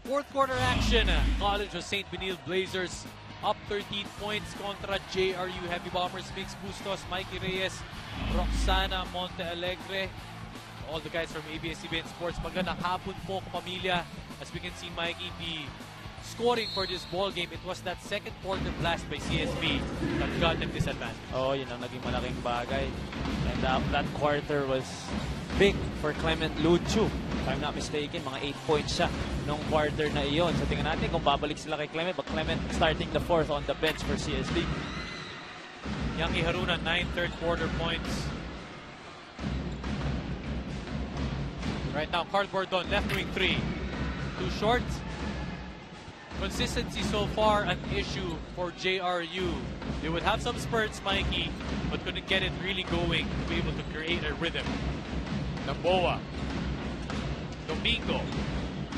Fourth quarter action. College of St. Benilde Blazers up 13 points kontra JRU Heavy Bombers. Mix Bustos, Mikey Reyes, Roxana Montealegre. All the guys from ABS-CBN Sports. Magandang hapon po, kapamilya. As we can see, Mikey, the scoring for this ball game, it was that second quarter blast by CSB that got them this advantage. Oh, yun ang naging malaking bagay. And that quarter was big for Clement Luchu. If I'm not mistaken, mga 8 points siya nung quarter na iyon. So tingnan natin kung babalik sila kay Clement. But Clement starting the fourth on the bench for CSB. Yaki Haruna, 9 third quarter points. Right now, cardboard on left wing 3. Too short. Consistency so far an issue for JRU. They would have some spurts, Mikey, but couldn't get it really going to be able to create a rhythm. Naboa. Domingo.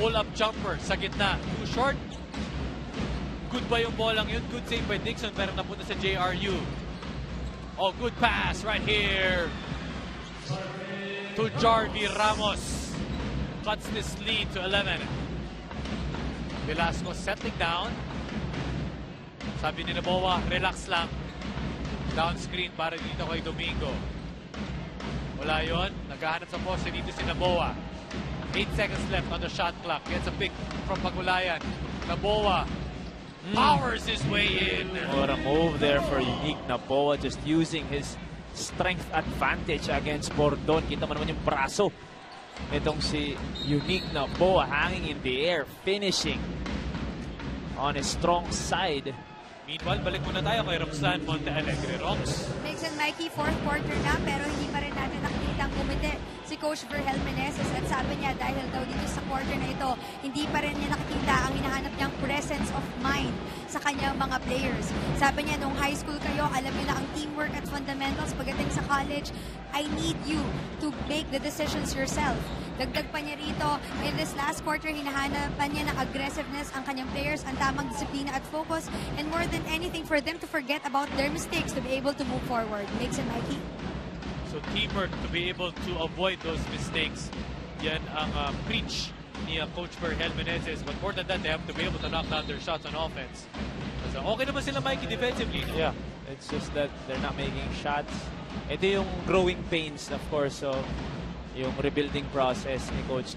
Pull-up jumper sa gitna. Too short. Good ba yung bolang yun? Good save by Dixon pero napunta sa JRU. Oh, good pass right here to Jarvi Ramos. Cuts this lead to 11. Velasco settling down. Sabi ni Naboa, relax lang. Down screen para dito kay Domingo. Wala yun. Naghahanap sa poste dito si Naboa. 8 seconds left on the shot clock. Gets a pick from Pagulayan. Naboa powers his way in. What a move there for Unique Naboa, just using his strength advantage against Bordon. Kita mo naman yung braso. Itong si Unique Naboa hanging in the air, finishing on his strong side. Meanwhile, balik muna tayo kay Roxanne Montealegre. Rox. Mix and Mikey, fourth quarter na, pero hindi pa rin natin nakikita ang umiti si Coach Verhel Meneses. At sabi niya, dahil daw dito sa quarter na ito, hindi pa rin niya nakikita ang hinahanap niyang presence of mind sa kanyang mga players. Sabi niya, nung high school kayo, alam niyo na ang teamwork at fundamentals. Pagdating sa college, I need you to make the decisions yourself. Dagdag pa niya rito, in this last quarter, hinahanapan niya ng aggressiveness ang kanyang players, ang tamang disiplina at focus, and more than anything, for them to forget about their mistakes to be able to move forward. Mix and Mikey. So teamwork to be able to avoid those mistakes. Yan ang preach ni Coach Verhel Meneses. But more than that, they have to be able to knock down their shots on offense. So okay naman sila, Mikey, defensively. No? Yeah, it's just that they're not making shots. Ito yung growing pains, of course, so yung rebuilding process ni Coach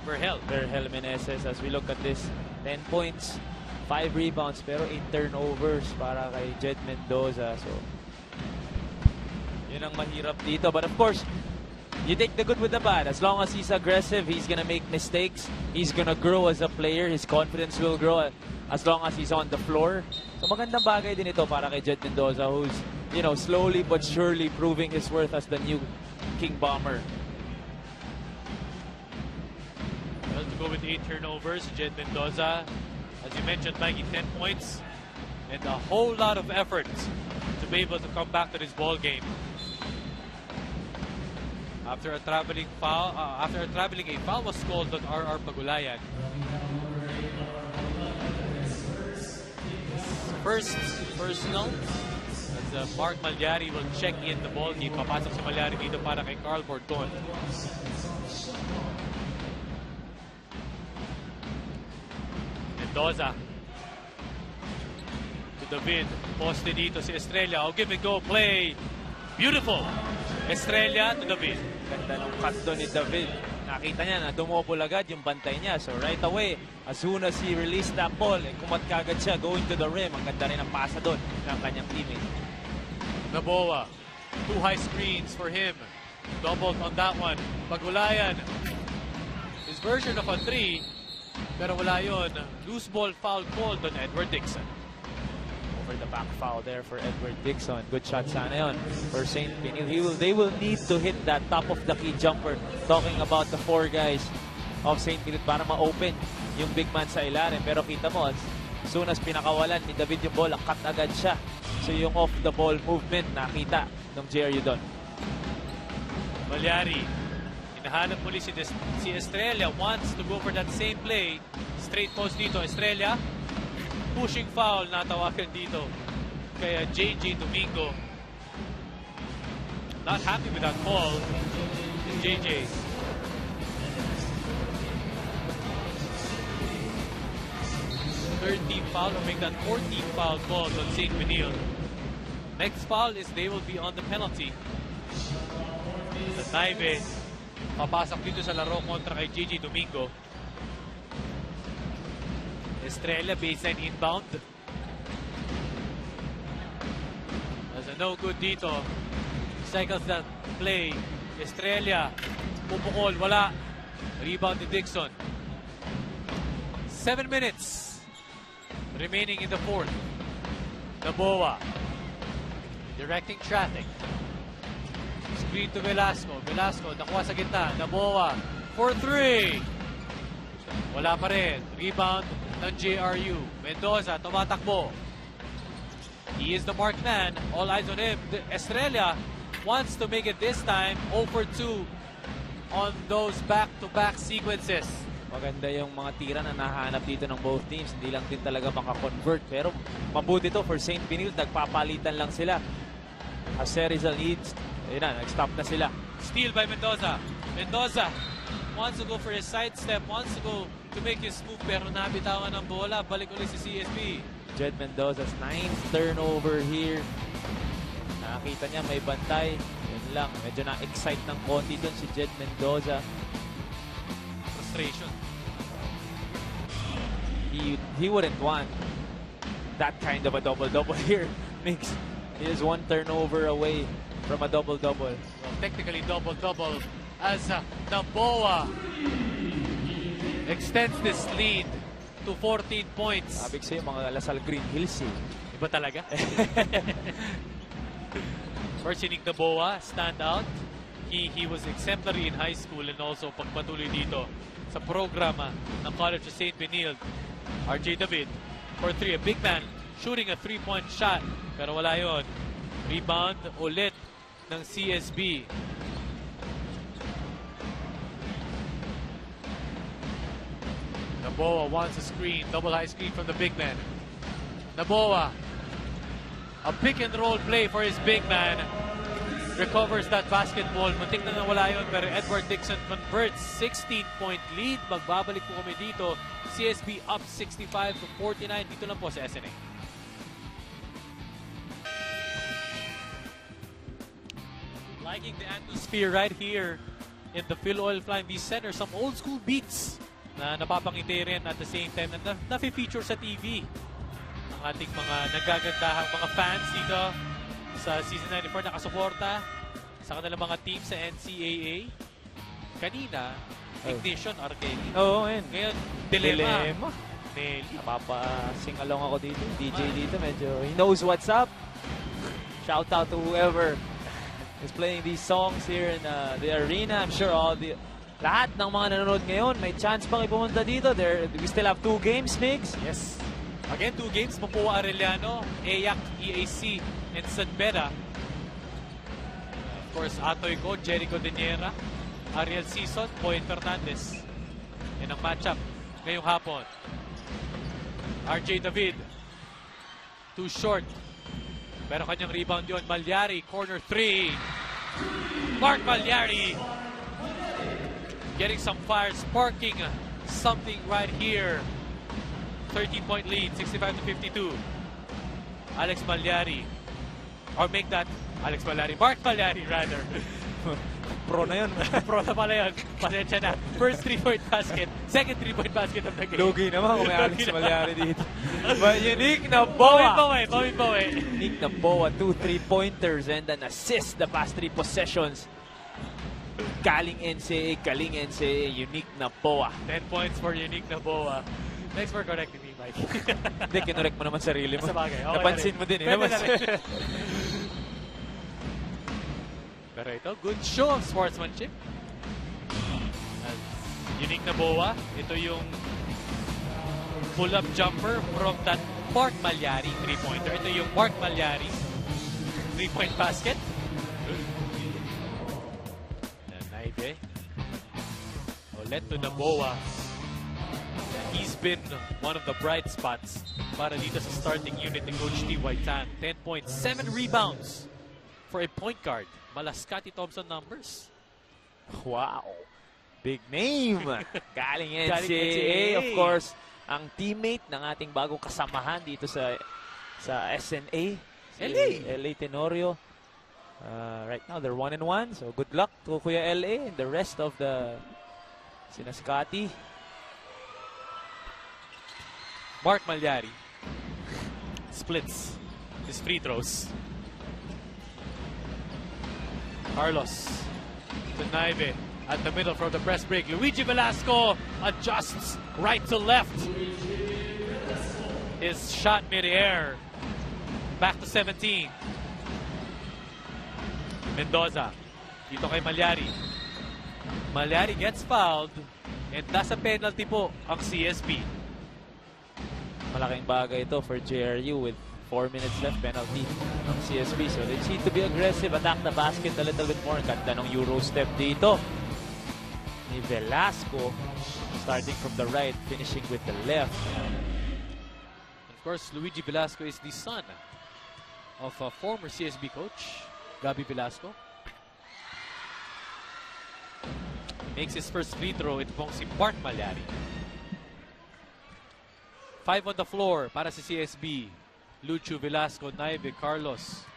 Verhel Meneses. As we look at this, 10 points, 5 rebounds, pero 8 turnovers para kay Jed Mendoza. So, yun ang mahirap dito. But of course, you take the good with the bad. As long as he's aggressive, he's gonna make mistakes. He's gonna grow as a player. His confidence will grow as long as he's on the floor. So magandang bagay din ito para kay Jed Mendoza, who's, you know, slowly but surely proving his worth as the new King Bomber. Well, to go with 8 turnovers, Jed Mendoza, as you mentioned, Mikey, 10 points and a whole lot of effort to be able to come back to this ball game. After a traveling foul, a foul was called on RR Pagulayan. First personal, as Mark Malyari will check in the ball game. Papasok si Malyari dito para kay Carl Bordon. Mendoza to David. Poste dito si Estrella. Oh, give and go play. Beautiful. Estrella to David. Ganda ng cut doon ni David. Nakita niya na dumopol agad yung bantay niya. So right away, as soon as he released that ball, kumat kagad siya going to the rim. Ang ganda rin ang pasa doon ng kanyang teammate. Naboa. 2 high screens for him. Doubled on that one. Pagulayan. His version of a 3. Pero wala yun. Loose ball foul called on Edward Dixon. Over the back foul there for Edward Dixon. Good shot sana yun for St. Benilde. They will need to hit that top of the key jumper. Talking about the 4 guys of St. Benilde para ma-open yung big man sa ilalim. Pero kita mo, as soon as pinakawalan ni David yung ball, cut agad siya. So yung off the ball movement nakita ng JRU doon. Malyari. Hinahanap muli si Estrella. Wants to go for that same play. Straight post dito. Estrella. Pushing foul. Natawagan dito. Kaya JJ Domingo. Not happy with that call. JJ. third team foul or make that 14th foul called on St. Benilde. Next foul is they will be on the penalty. Sa Naive, papasok dito sa laro kontra kay Gigi Domingo. Estrella baseline inbound. There's a no good dito. Cycles that play. Estrella, pupukol, wala. Rebound to Dixon. 7 minutes remaining in the fourth. Naboa directing traffic. Screen to Velasco. Velasco nakuha sa gitna. Naboa for 3. Wala pa rin. Rebound ng JRU. Mendoza tumatakbo. He is the marked man. All eyes on him. Estrella wants to make it this time. 0 for 2 on those back-to-back sequences. Maganda yung mga tira na nahanap dito ng both teams. Hindi lang din talaga makakonvert. Pero mabuti to for St. Benilde. Nagpapalitan lang sila. José Rizal needs. Ayun na, nag-stop na sila. Steal by Mendoza. Mendoza wants to go for his sidestep. Wants to go to make his move. Pero nabitawan ng bola. Balik ulit si CSB. Jed Mendoza's 9th turnover here. Nakakita niya may bantay. Yun lang. Medyo na-excite ng konti doon si Jed Mendoza. Frustration. He wouldn't want that kind of a double-double here. Mix. He is 1 turnover away from a double-double. Well, technically double-double as Naboa extends this lead to 14 points. Sabi ko sa'yo, mga Lasal Green Hills eh. Iba talaga. First inning Naboa, stand out. He was exemplary in high school and also pagpatuloy dito sa programa ng College of St. Benilde. RJ David for 3. A big man shooting a 3-point shot. Pero wala yun. Rebound ulit ng CSB. Naboa wants a screen. Double high screen from the big man. Naboa. A pick and roll play for his big man. Recovers that basketball. Muntik na nawala yun, pero Edward Dixon converts. 16-point lead. Magbabalik po kami dito. CSB up 65 to 49. Dito lang po sa SNA. Liking the atmosphere right here in the Phil Oil Flying V Center. Some old school beats na napapangiti rin at the same time na na-feature sa TV. Ang ating mga nagagandahang mga fans dito sa Season 94 nakasuporta sa kanilang mga team sa NCAA. Kanina, Ignition, Arcade. Oo, Ngayon, Dilemma. Nelly. Napapa-sing along ako dito. DJ dito, medyo he knows what's up. Shout out to whoever is playing these songs here in the arena. I'm sure lahat ng mga nanonood ngayon may chance pang ipumunta dito. We still have 2 games, Migs. Yes. Again, 2 games. Mapua Arellano, EAC, EAC, and Sanbera. Of course, Atoy Ko, Jericho Deniera, Ariel Sison, Boyd Fernandez. Yan ang matchup ngayong hapon. RJ David. Too short. Pero kanyang rebound yun. Malyari, corner 3. Mark Malyari. Getting some fire, sparking something right here. 13-point lead, 65 to 52. Alex Malyari. Or make that Alex Malyari. Mark Malyari, rather. Pro na yun. Pro na pala yun. Pasensya na. First 3-point basket. Second 3-point basket of the game. Lugi naman kung may Alex Malyari dito. But unique na Boa. Unique na Boa. 2 3-pointers and an assist the past 3 possessions. Galing NCAA, unique na Boa. 10 points for unique na Boa. Thanks for correcting me, Mike. Hindi, kinorek mo naman sarili mo. Sabagay. Okay, napansin mo din. Pero ito, good show of sportsmanship. Unique na Boa. Ito yung pull-up jumper from that Mark Malyari 3-pointer. Ito yung Mark Malyari 3-point basket. Naive. Ulit to Naboa. He's been one of the bright spots para dito sa starting unit ni Coach T.Y. Tan. 10 points, 7 rebounds for a point guard. Malaskati Thompson numbers. Wow. Big name. Galing NCAA. Of course, ang teammate ng ating bagong kasamahan dito sa SNA, si LA Tenorio. Right now, they're 1-1. So, good luck to Kuya LA and the rest of the Sinaskati. Mark Malyari splits his free throws. Carlos to Naive at the middle from the press break. Luigi Velasco adjusts right to left. His shot mid-air. Back to 17. Mendoza. Dito kay Malyari. Malyari gets fouled. And nasa penalty po ang CSB. Malaking bagay ito for JRU with 4 minutes left, penalty ng CSB. So they need to be aggressive, attack the basket a little bit more. Ganda ng Euro step dito ni Velasco, starting from the right, finishing with the left. Of course, Luigi Velasco is the son of a former CSB coach, Gabi Velasco. Makes his first free throw. Ito pong si Mark Malyari. 5 on the floor para sa CSB. Lucho Velasco, Naive, Carlos.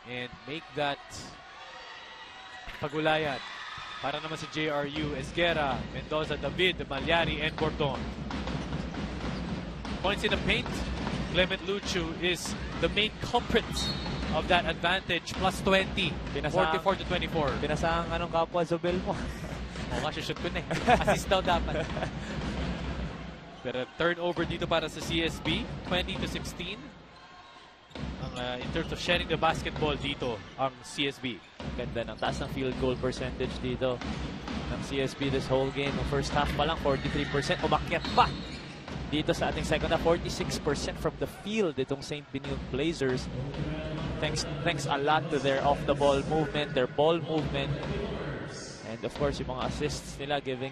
And make that pagulayan para naman sa JRU. Esguera, Mendoza, David, Malyari, and Gordon. Points in the paint. Clement Lucho is the main culprit of that advantage. Plus 20. 44-24. Pinasang anong kapwa Zobel mo? O kasi shoot ko na eh. Assist daw dapat. Pero turnover dito para sa CSB. 20-16. In terms of sharing the basketball dito, ang CSB. Ganda ng taas ng field goal percentage dito ng CSB this whole game. Ang first half pa lang, 43%. Umakyat pa dito sa ating second half. 46% from the field itong St. Benilde Blazers. Thanks a lot to their off-the-ball movement, their ball movement. And of course, yung mga assists nila giving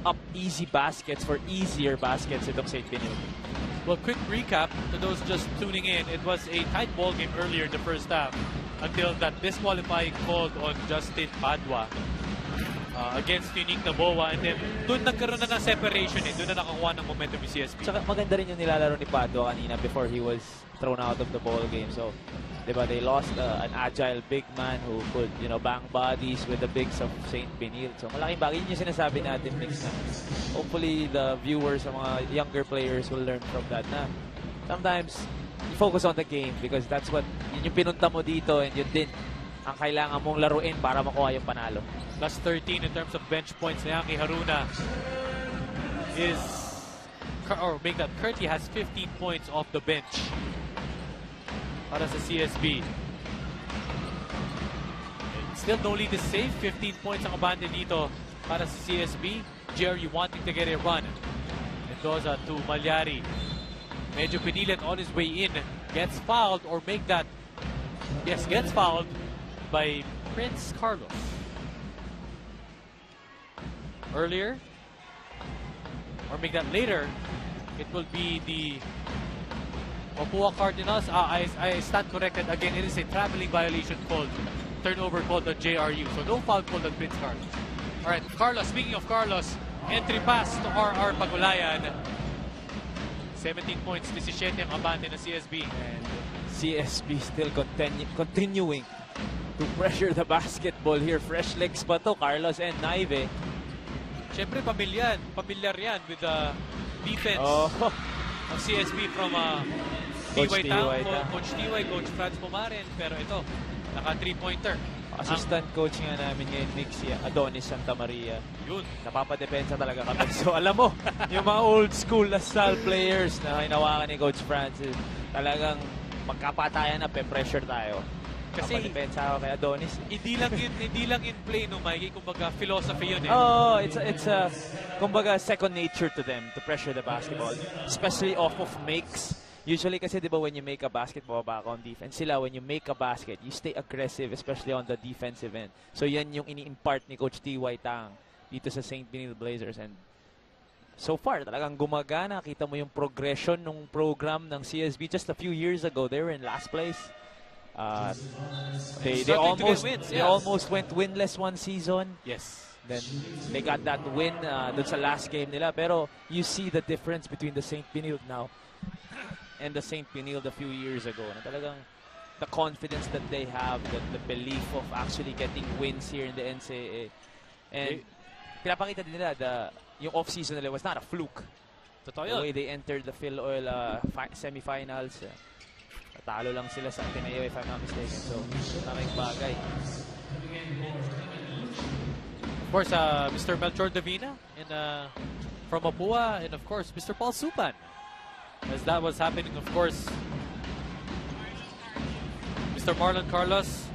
up easy baskets for easier baskets itong St. Benilde. Well, quick recap to those just tuning in. It was a tight ball game earlier in the first half until that disqualifying called on Justin Padua against Unique Naboa. And then, doon nagkaroon na ng separation eh. Doon na nakakuha ng momentum yung CSB. Tsaka maganda rin yung nilalaro ni Padua kanina before he was thrown out of the ball game. So, diba, they lost an agile big man who could, bang bodies with the bigs of St. Benilde. So, malaking bagay. Yun yung sinasabi natin, Mix, na hopefully the viewers, sa mga younger players will learn from that na sometimes you focus on the game because that's what, yun yung pinunta mo dito and yun din ang kailangan mong laruin para makuha yung panalo. Plus 13 in terms of bench points. Yaki Haruna Curti has 15 points off the bench para sa CSB. Still no lead is safe. 15 points ang abante dito para sa CSB. JRU wanting to get a run. Mendoza to Malyari. Medyo pinilit on his way in. Gets fouled or make that. Yes, gets fouled by Prince Carlos. Earlier, or make that later, it will be the Mapua Cardinals. I stand corrected again. It is a traveling violation called. Turnover called on JRU. So no foul called on Prince Carlos. Alright, Carlos, speaking of Carlos, entry pass to RR Pagulayan. 17 points, 17 ang abante ng CSB. And CSB still continuing to pressure the basketball here. Fresh legs pa to, Carlos and Naive. Siyempre, pamilyar yan with the defense ng CSB from Coach T.Y. Coach T.Y., Coach Franz Pumaren. Pero ito, naka 3-pointer. Assistant coach nga namin ngayon, Mixia, Adonis Santa Maria. Yun. Napapadepensa talaga kami. So alam mo, yung mga old school Lasal players na hinawakan ni Coach Francis, talagang magkapatayan na, pressure tayo. Kasi napadepensa ako kay Adonis. Hindi lang in play, no, Mikey. Kumbaga, philosophy yun eh. Oh, it's a kumbaga second nature to them to pressure the basketball, especially off of makes. Usually kasi, di ba, when you make a basket, bababa ka on defense. Sila, when you make a basket, you stay aggressive, especially on the defensive end. So, yan yung ini-impart ni Coach T.Y. Tang dito sa St. Benilde Blazers. And so far, talagang gumagana. Kita mo yung progression ng program ng CSB. Just a few years ago, they were in last place. They almost went winless one season. Yes. Then they got that win dun sa last game nila. Pero you see the difference between the St. Benilde now and the St. Benilde a few years ago. Na talagang the confidence that they have, the belief of actually getting wins here in the NCAA. And pinapakita din nila yung off-season nila was not a fluke. Totoo The yun. way they entered the Phil Oil semifinals. Talo lang sila sa Ateneo if I'm not mistaken. So, maraming bagay. Of course, Mr. Melchor Davina from Mapua, and of course, Mr. Paul Supan. As that was happening, of course, Mr. Marlon Carlos,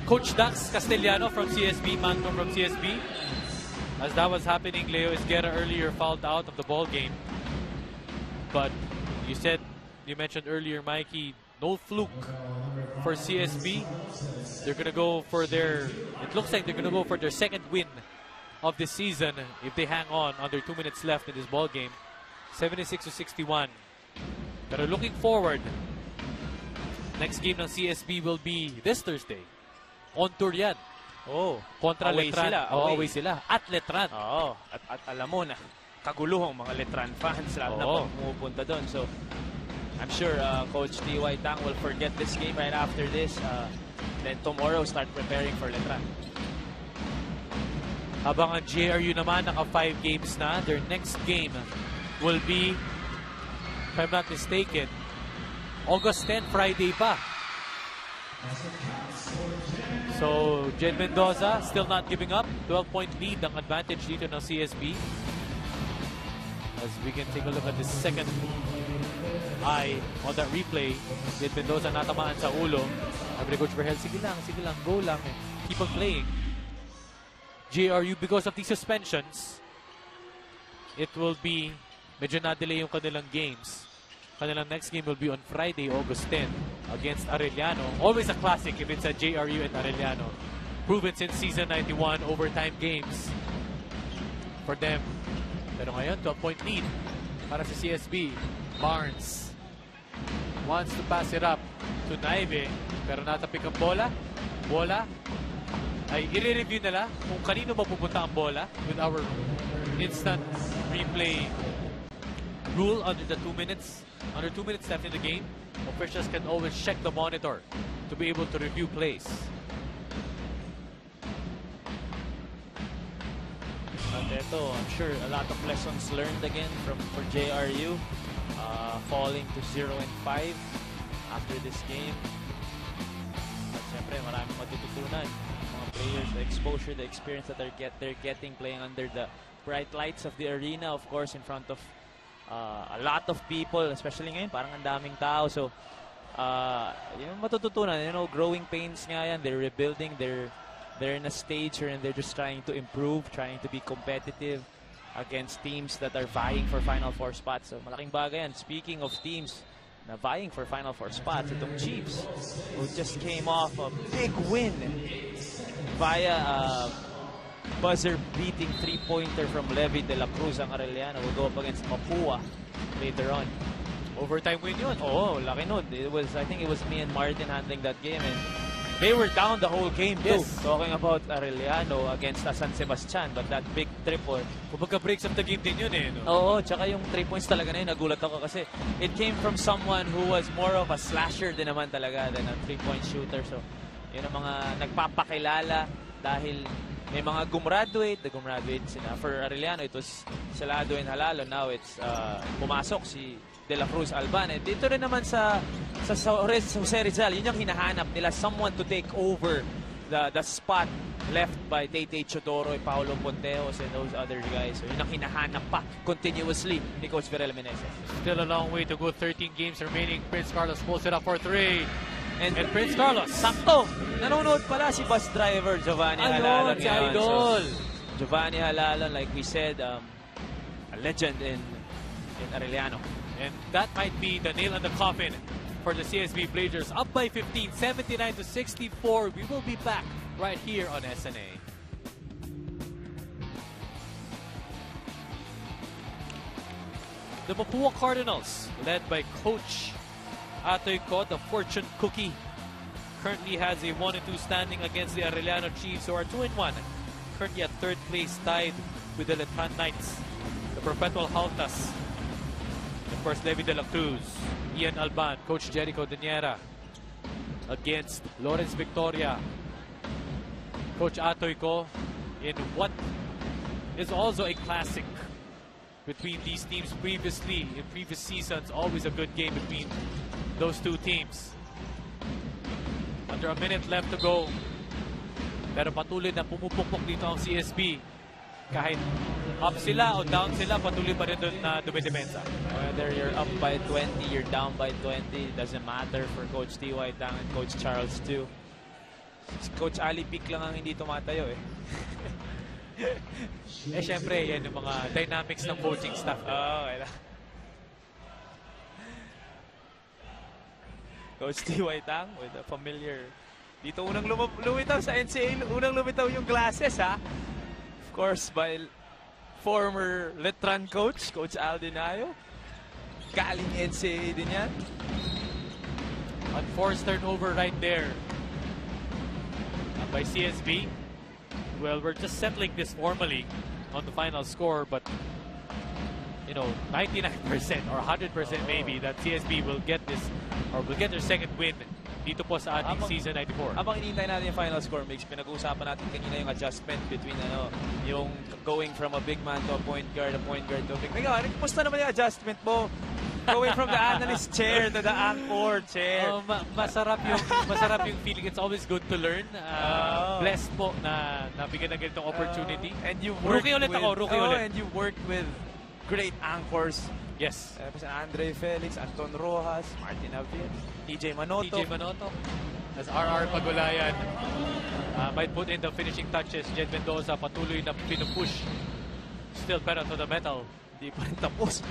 Coach Dax Castellano from CSB, Manto from CSB. As that was happening, Leo Esguerra earlier fouled out of the ball game. But you mentioned earlier, Mikey, no fluke for CSB. They're going to go for it looks like they're going to go for their second win of the season if they hang on under 2 minutes left in this ball game. 76-61. But looking forward, next game ng CSB will be this Thursday. On tour yan. Oh, Kontra away Letran. sila. Away sila. At Letran. Oo. At alam mo na, kaguluhang mga Letran fans lalo na pag pumupunta doon. So, I'm sure Coach T.Y. Tang will forget this game right after this. Then tomorrow, start preparing for Letran. Habang ang JRU naman, naka 5 games na. Their next game will be, if I'm not mistaken, August 10, Friday pa. So, Jed Mendoza still not giving up. 12-point lead ang advantage dito ng CSB. As we can take a look at the second eye on that replay. Jed Mendoza natamaan sa ulo. Sabi ni Coach Verhel, sige lang, go lang. Keep on playing. JRU, because of the suspensions, it will be, medyo na-delay yung kanilang games. Kanilang next game will be on Friday, August 10 against Arellano. Always a classic if it's a JRU and Arellano. Proven since season 91, overtime games for them. Pero ngayon, 12-point lead para sa CSB. Barnes wants to pass it up to Naive, pero natapik ang bola. Bola ay i-review nila kung kanino mapupunta ang bola with our instant replay rule under 2 minutes left in the game. Officials can always check the monitor to be able to review plays. But ito, I'm sure a lot of lessons learned again for JRU. Falling to 0-5 after this game. But syempre, maraming matututunan. Mga players, the exposure, the experience that they're getting playing under the bright lights of the arena, of course, in front of a lot of people, especially ngayon, parang ang daming tao. So, yung matututunan, growing pains nga yan. They're rebuilding, they're in a stage and they're just trying to improve, trying to be competitive against teams that are vying for Final Four spots. So, malaking bagay yan. Speaking of teams na vying for Final Four spots, itong Chiefs, who just came off a big win via buzzer-beating three-pointer from Levi de la Cruz ang Arellano. Will go up against Mapua later on. Overtime win yun. Oo, laki nun. I think it was me and Martin handling that game, and they were down the whole game too. Yes. Talking about Arellano against San Sebastian, but that big triple. Kumbaga breaks of the game din yun eh. No? Oo, tsaka yung 3 points talaga na yun, nagulat ako kasi it came from someone who was more of a slasher din naman talaga than a 3-point shooter. So, yun ang mga nagpapakilala dahil may mga gumraduate sila. For Arellano, it was Salado and Halalo. Now it's pumasok si De La Cruz Alban. And dito rin naman sa José Rizal, yun yung hinahanap nila, someone to take over the spot left by Tate Chodoro, Paulo Pontejos, and those other guys. So yun ang hinahanap pa continuously ni Coach Verel Meneses. Still a long way to go. 13 games remaining. Prince Carlos pulls it up for 3. And Prince Carlos. Sakto! Nanonood pala si bus driver Giovanni Halalon. Si Idol. So, Giovanni Halalon, like we said, a legend in Arellano. And that might be the nail in the coffin for the CSB Blazers. Up by 15, 79-64. We will be back right here on SNA. The Mapua Cardinals, led by Coach Atoy Ko, the fortune cookie, currently has a 1-2 standing against the Arellano Chiefs, who are 2-1 currently at third place, tied with the Letran Knights, the Perpetual Haltas. Of course, Levi de la Cruz, Ian Alban, Coach Jericho Daniera against Lawrence Victoria, Coach Atoy Ko, in what is also a classic between these teams previously, in previous seasons. Always a good game between those two teams. Under a minute left to go, pero patuloy na pumupukpok dito ang CSB. Kahit up sila o down sila, patuloy pa rin doon na dumidepensa. Whether you're up by 20, you're down by 20, doesn't matter for Coach T.Y. Tang and Coach Charles too. Coach Ali Pic lang ang hindi tumatayo eh. Eh syempre, yan yung mga dynamics ng coaching staff. Okay lang. Coach T.Y. Tang with a familiar. Dito unang lumitaw sa NCAA, unang lumitaw yung glasses ha. Of course, by former Letran coach, Coach Aldinayo. Galing NCAA din yan. Unforced turnover right there by CSB. Well, we're just settling this formally on the final score, but you know, 99% or 100% maybe that CSB will get this or will get their second win dito po sa ating season 94. Habang inintay natin yung final score mix, pinag-uusapan natin kanina yung adjustment between yung going from a big man to a point guard to a big man. Kumusta naman yung adjustment mo? Going from the analyst chair to the anchor chair. Masarap yung feeling. It's always good to learn. Blessed po na nabigyan ng ganitong opportunity. And you rookie ulit. And you worked with great anchors. Yes. Andre Felix, Anton Rojas, Martin Avier, TJ Manoto. As RR Pagulayan might put in the finishing touches. Jed Mendoza patuloy na pinupush. Still pedal to the metal. Di pa rin tapos.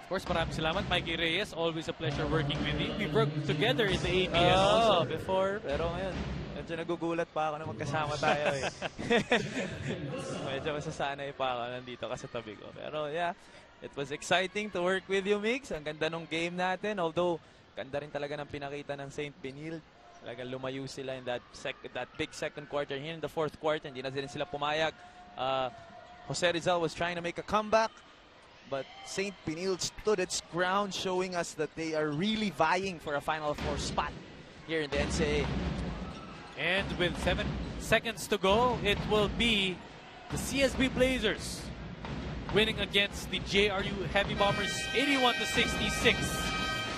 Of course, maraming salamat, Mikey Reyes. Always a pleasure working with you. We worked together in the ABS also before. Pero ngayon, medyo nagugulat pa ako na magkasama tayo eh. Medyo masasanay pa ako nandito ka sa tabi ko. Pero yeah, it was exciting to work with you, Mix. Ang ganda ng game natin. Although, ganda rin talaga ng pinakita ng St. Benilde. Talagang lumayo sila in that big second quarter. Here in the fourth quarter, hindi na din sila pumayag. José Rizal was trying to make a comeback. But St. Benilde stood its ground, showing us that they are really vying for a Final Four spot here in the NCAA. And with 7 seconds to go, it will be the CSB Blazers winning against the JRU Heavy Bombers 81-66.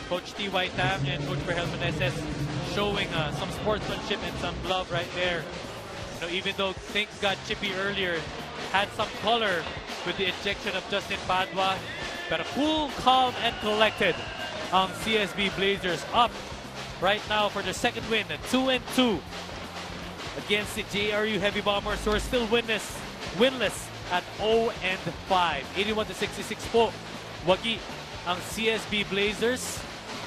Coach T.Y. Tam and Coach Verhel Meneses showing some sportsmanship and some love right there. You know, even though things got chippy earlier, had some color with the ejection of Justin Padua, but cool, calm, and collected. CSB Blazers up right now for their second win, 2-2 against the JRU Heavy Bombers, who are still winless at 0-5. 81-66 po. Wagi ang CSB Blazers.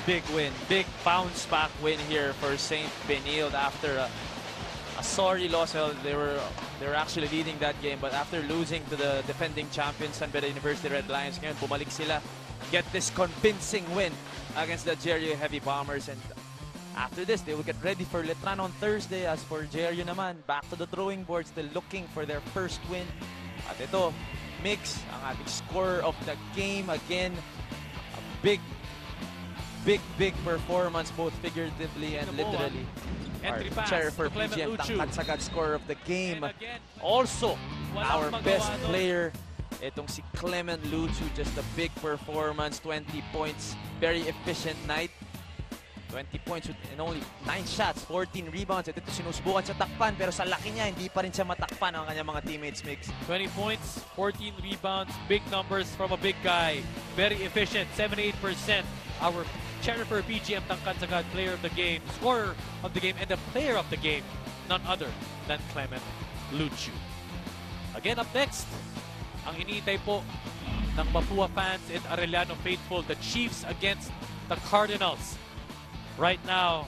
Big win, big bounce back win here for St. Benilde after a sorry loss. They were actually leading that game, but after losing to the defending champions San Beda University Red Lions, ngayon bumalik sila, get this convincing win against the JRU Heavy Bombers, and after this they will get ready for Letran on Thursday. As for JRU naman, back to the drawing board, still looking for their first win. At ito, Mix, ang ating scorer of the game, again a big performance both figuratively and literally. Entry Our pass chair for to Clement PGM Luchu. Tangkat-Sagad scorer of the game. Again, Also, our magawa best doon. player, itong si Clement Luchu, just a big performance, 20 points, very efficient night. 20 points in only 9 shots, 14 rebounds. Ito sinusubukan siya takpan, pero sa laki niya, hindi pa rin siya matakpan ang kanyang mga teammates, Mix. 20 points, 14 rebounds, big numbers from a big guy. Very efficient, 78%. Our Jennifer PGM Tangkat-Sagad player of the game, scorer of the game, and the player of the game, none other than Clement Luchu. Again, up next, ang iniintay po ng Mapua fans and Arellano faithful, the Chiefs against the Cardinals. Right now,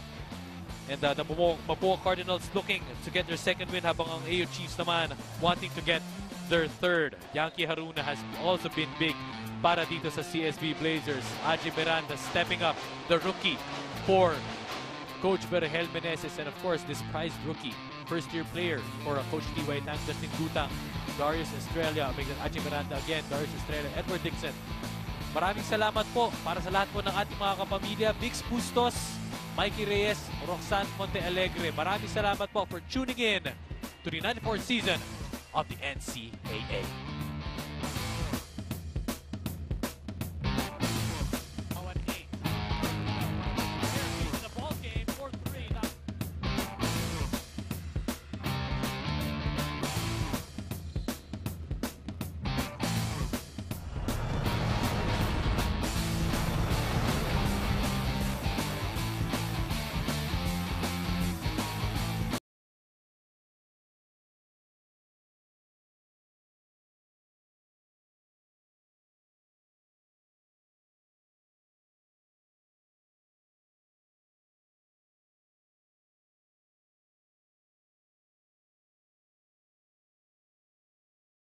and the Mapua Cardinals looking to get their second win, habang ang AU Chiefs naman wanting to get their third. Yankee Haruna has also been big para dito sa CSB Blazers. Aji Miranda stepping up, the rookie for Coach Berhel Meneses, and of course, this prized rookie, first-year player for Coach T.Y. Tang, Justin Gutang, Darius Estrella, Achi Miranda again, Darius Estrella, Edward Dixon. Maraming salamat po para sa lahat po ng ating mga kapamilya. Vix Bustos, Mikey Reyes, Roxanne Montealegre. Maraming salamat po for tuning in to the 94th season of the NCAA.